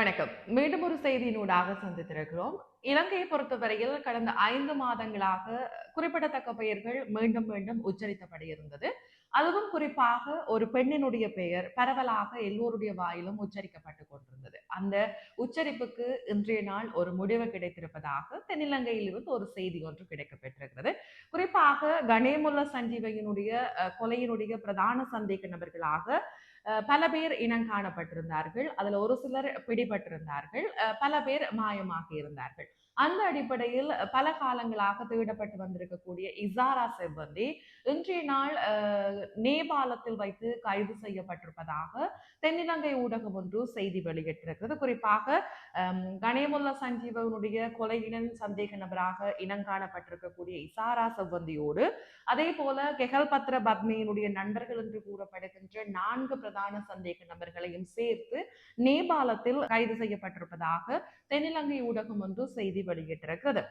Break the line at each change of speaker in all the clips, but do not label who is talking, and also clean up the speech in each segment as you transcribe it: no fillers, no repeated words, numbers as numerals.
வணக்கம். மீண்டும் ஒரு செய்தியினூடாக சந்தித்திருக்கிறோம். இலங்கையை பொறுத்தவரையில் கடந்த 5 மாதங்களாக குறிப்பிடத்தக்க பெயர்கள் மீண்டும் மீண்டும் உச்சரிக்கப்பட இருந்தது. அதுவும் குறிப்பாக ஒரு பெண்ணினுடைய பெயர் பரவலாக எல்லோருடைய வாயிலும் உச்சரிக்கப்பட்டுக் கொண்டிருந்தது. அந்த உச்சரிப்புக்கு இன்றைய நாள் ஒரு முடிவு கிடைத்திருப்பதாக தென்னிலங்கையிலிருந்து ஒரு செய்தி ஒன்று கிடைக்கப்பெற்றிருக்கிறது. குறிப்பாக கணேமுல்ல சஞ்சீவையினுடைய கொலையினுடைய பிரதான சந்தேக நபர்களாக பல பேர் இனம் காணப்பட்டிருந்தார்கள். அதுல ஒரு சிலர் பிடிபட்டிருந்தார்கள். பல பேர் மாயமாக இருந்தார்கள். அந்த அடிப்படையில் பல காலங்களாக தேடப்பட்டு வந்திருக்கக்கூடிய இசாரா செவ்வந்தி இன்றைய நாள் நேபாளத்தில் வைத்து கைது செய்யப்பட்டிருப்பதாக தென்னிலங்கை ஊடகம் ஒன்று செய்தி வெளியிட்டிருக்கிறது. குறிப்பாக கணேமுல்ல சஞ்சீவனுடைய கொலையினன் சந்தேக நபராக இனங்காணப்பட்டிருக்கக்கூடிய இசாரா செவ்வந்தியோடு அதே போல கெகல் பத்ர பத்மியினுடைய நண்பர்கள் என்று கூறப்படுகின்ற 4 பிரதான சந்தேக நபர்களையும் சேர்த்து நேபாளத்தில் கைது செய்யப்பட்டிருப்பதாக தென்னிலங்கை ஊடகம் ஒன்று செய்தி வெளியிட்டிருக்கிறது.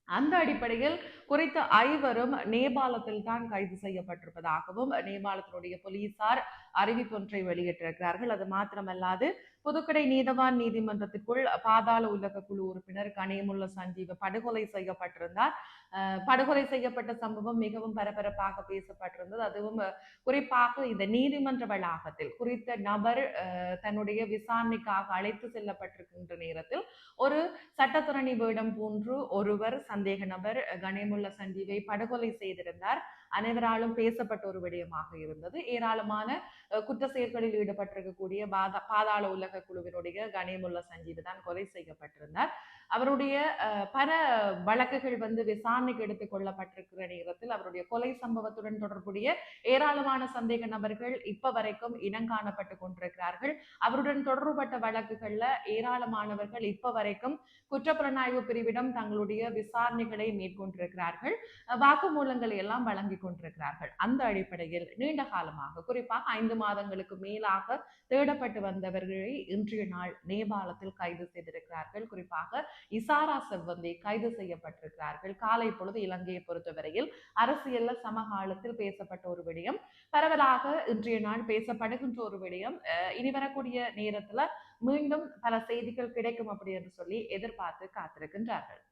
அந்த அடிப்படையில் குறித்த ஐவரும் நேபாளத்தில் தான் கைது செய்யப்பட்டிருப்பதாகவும் நேபாளத்தினுடைய போலீசார் அறிவிப்பொன்றை வெளியிட்டிருக்கிறார்கள். அது மாத்திரமல்லாது புதுக்கடை நீதவான் நீதிமன்றத்திற்குள் பாதாள உலக குழு உறுப்பினர் கணேமுல்ல சஞ்சீவ படுகொலை செய்யப்பட்டிருந்தார். படுகொலை செய்யப்பட்ட சம்பவம் மிகவும் பரபரப்பாக பேசப்பட்டிருந்தது. அதுவும் குறிப்பாக இந்த நீதிமன்ற வளாகத்தில் குறித்த நபர் தன்னுடைய விசாரணைக்காக அழைத்து செல்லப்பட்டிருக்கின்ற நேரத்தில் ஒரு சட்டத்தரணி வேடம் போன்று ஒருவர் சந்தேக நபர் கணேமுல்ல சஞ்சீவை படுகொலை செய்திருந்தார். அனைவராலும் பேசப்பட்ட ஒரு விடயமாக இருந்தது. ஏராளமான குற்ற செயல்களில் ஈடுபட்டிருக்கக்கூடிய பாதாள உலக குழுவினுடைய கணேமுல்ல சஞ்சீவ் தான் கொலை செய்யப்பட்டிருந்தார். அவருடைய பல வழக்குகள் விசாரணைக்கு எடுத்துக் கொள்ளப்பட்டிருக்கிற நேரத்தில் அவருடைய கொலை சம்பவத்துடன் தொடர்புடைய ஏராளமான சந்தேக நபர்கள் இப்ப வரைக்கும் இனங்காணப்பட்டு கொண்டிருக்கிறார்கள். அவருடன் தொடர்புபட்ட வழக்குகள்ல ஏராளமானவர்கள் இப்ப வரைக்கும் குற்றப்புலனாய்வு பிரிவிடம் தங்களுடைய விசாரணைகளை மேற்கொண்டிருக்கிறார்கள். வாக்குமூலங்களை எல்லாம் வழங்கி கொண்டிருக்கிறார்கள். அந்த அடிப்படையில் நீண்ட காலமாக குறிப்பாக 5 மாதங்களுக்கு மேலாக தேடப்பட்டு வந்தவர்களை இன்றைய நாள் நேபாளத்தில் கைது செய்திருக்கிறார்கள். குறிப்பாக இசாரா செவ்வந்தி கைது செய்யப்பட்டிருக்கிறார்கள். காலை பொழுது இலங்கையை பொறுத்தவரையில் அரசியல்ல சமகாலத்தில் பேசப்பட்ட ஒரு விடயம், பரவலாக இன்றைய நாள் பேசப்படுகின்ற ஒரு விடயம். இனி வரக்கூடிய நேரத்துல மீண்டும் பல செய்திகள் கிடைக்கும் அப்படி என்று சொல்லி எதிர்பார்த்து காத்திருக்கின்றார்கள்.